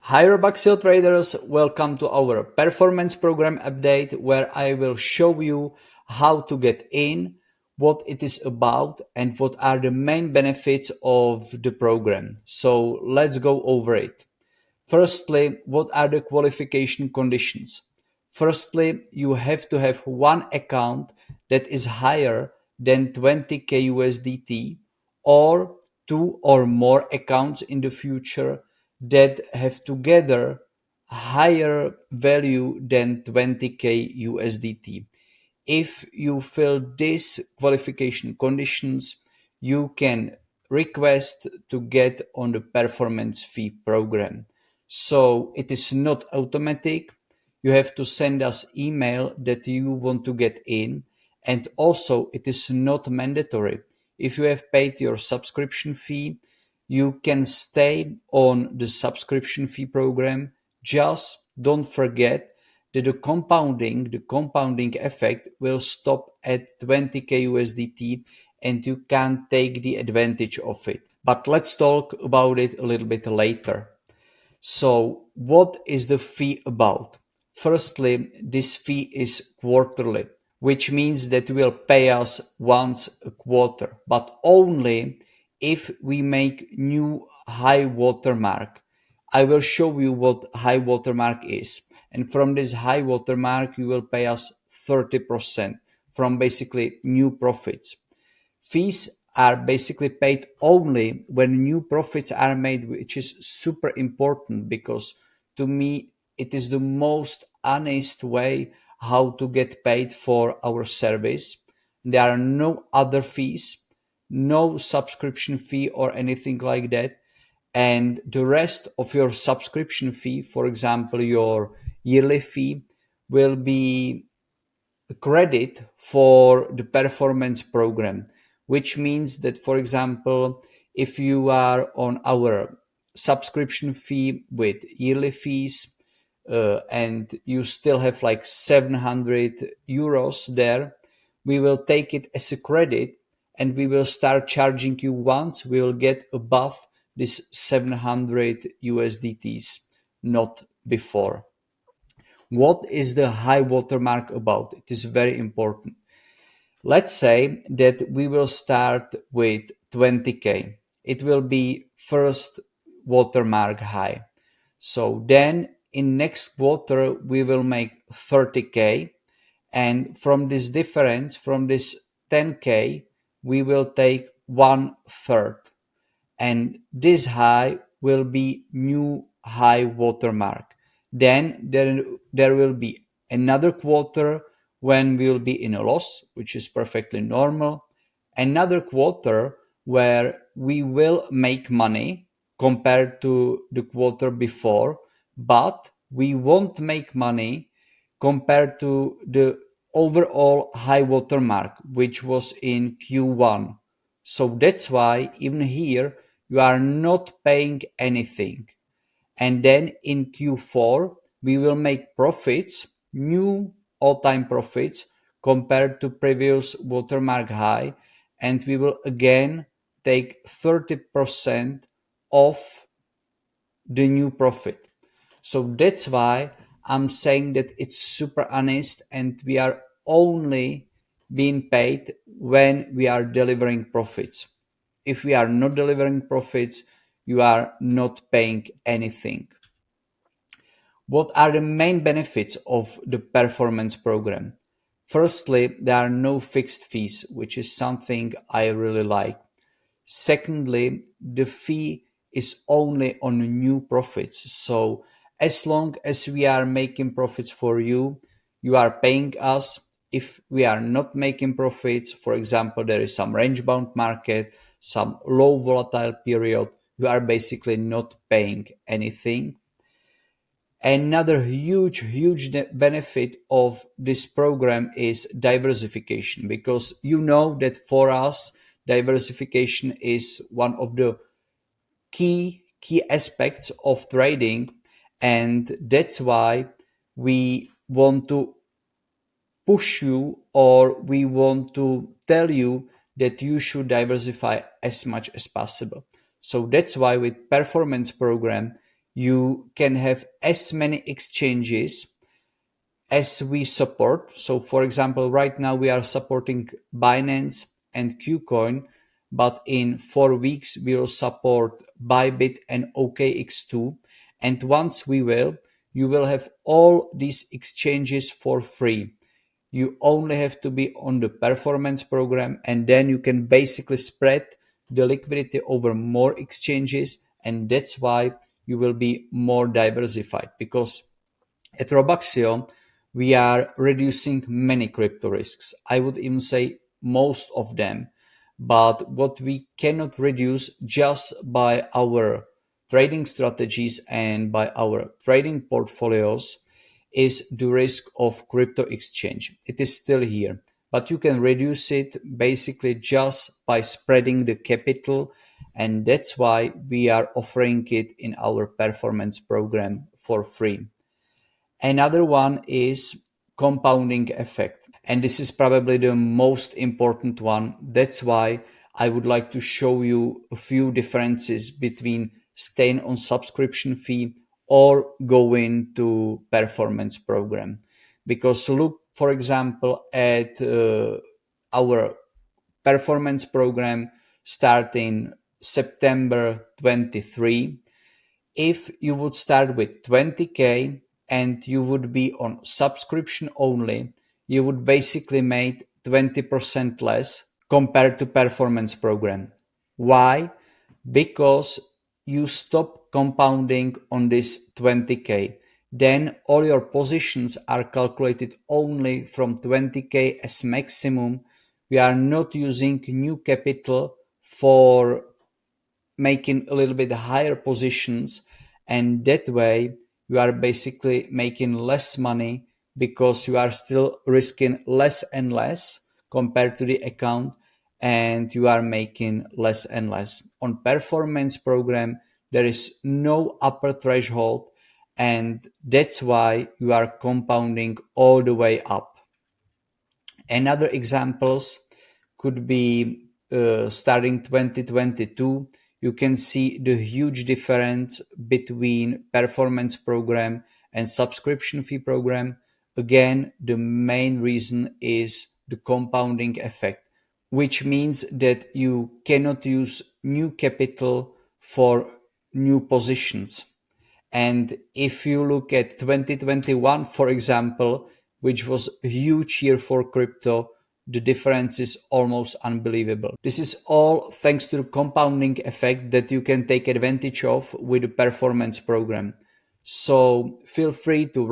Hi Robuxio traders, welcome to our performance program update where I will show you how to get in, what it is about and what are the main benefits of the program. So let's go over it. Firstly, what are the qualification conditions? Firstly, you have to have one account that is higher than 20k USDT or two or more accounts in the future that have together higher value than 20k USDT. If you fill these qualification conditions, you can request to get on the performance fee program. So it is not automatic. You have to send us email that you want to get in. And also it is not mandatory. If you have paid your subscription fee, you can stay on the subscription fee program. Just don't forget that the compounding effect will stop at 20k USDT and you can't take the advantage of it. But let's talk about it a little bit later. So what is the fee about? Firstly, this fee is quarterly, which means that will pay us once a quarter, but only if we make new high watermark. I will show you what high watermark is. And from this high watermark, you will pay us 30% from basically new profits. Fees are basically paid only when new profits are made, which is super important because to me it is the most honest way how to get paid for our service. There are no other fees, no subscription fee or anything like that. And the rest of your subscription fee, for example, your yearly fee, will be credit for the performance program, which means that, for example, if you are on our subscription fee with yearly fees and you still have like 700 euros there, we will take it as a credit and we will start charging you once we will get above this 700 USDTs, not before. What is the high watermark about? It is very important. Let's say that we will start with 20k. It will be first watermark high. So then in next quarter we will make 30k, and from this difference, from this 10k, we will take 1/3, and this high will be new high watermark. Then there will be another quarter when we will be in a loss, which is perfectly normal. Another quarter where we will make money compared to the quarter before, but we won't make money compared to the overall high watermark, which was in Q1. So that's why even here you are not paying anything. And then in Q4, we will make profits, new all-time profits compared to previous watermark high. And we will again take 30% off the new profit. So that's why I'm saying that it's super honest and we are only being paid when we are delivering profits. If we are not delivering profits, you are not paying anything. What are the main benefits of the performance program? Firstly, there are no fixed fees, which is something I really like. Secondly, the fee is only on new profits. So as long as we are making profits for you, you are paying us. If we are not making profits, for example, there is some range bound market, some low volatile period, you are basically not paying anything. Another huge benefit of this program is diversification, because you know that for us, diversification is one of the key aspects of trading, and that's why we want to push you, or we want to tell you that you should diversify as much as possible. So that's why with performance program you can have as many exchanges as we support. So for example, right now we are supporting Binance and Qcoin, but in 4 weeks we will support Bybit and OKX2. And once we will, you will have all these exchanges for free. You only have to be on the performance program, and then you can basically spread the liquidity over more exchanges. And that's why you will be more diversified, because at Robuxio, we are reducing many crypto risks. I would even say most of them. But what we cannot reduce just by our trading strategies and by our trading portfolios is the risk of crypto exchange. It is still here, but you can reduce it basically just by spreading the capital. And that's why we are offering it in our performance program for free. Another one is compounding effect. And this is probably the most important one. That's why I would like to show you a few differences between staying on subscription fee or going to performance program. Because look, for example, at our performance program starting September 23. If you would start with 20K and you would be on subscription only, you would basically make 20% less compared to performance program. Why? Because you stop compounding on this 20K. Then all your positions are calculated only from 20K as maximum. We are not using new capital for making a little bit higher positions, and that way you are basically making less money because you are still risking less and less compared to the account, and you are making less and less. On performance program there is no upper threshold, and that's why you are compounding all the way up. Another examples could be starting 2022. You can see the huge difference between performance program and subscription fee program. Again, the main reason is the compounding effect, which means that you cannot use new capital for new positions. And if you look at 2021, for example, which was a huge year for crypto, the difference is almost unbelievable. This is all thanks to the compounding effect that you can take advantage of with the performance program. So feel free to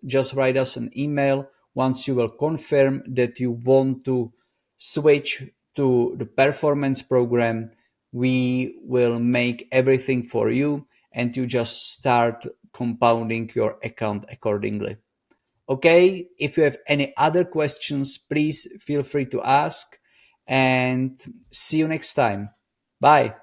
just write us an email once you will confirm that you want to switch to the performance program. We will make everything for you, and you just start compounding your account accordingly. Okay, if you have any other questions, please feel free to ask, and see you next time. Bye.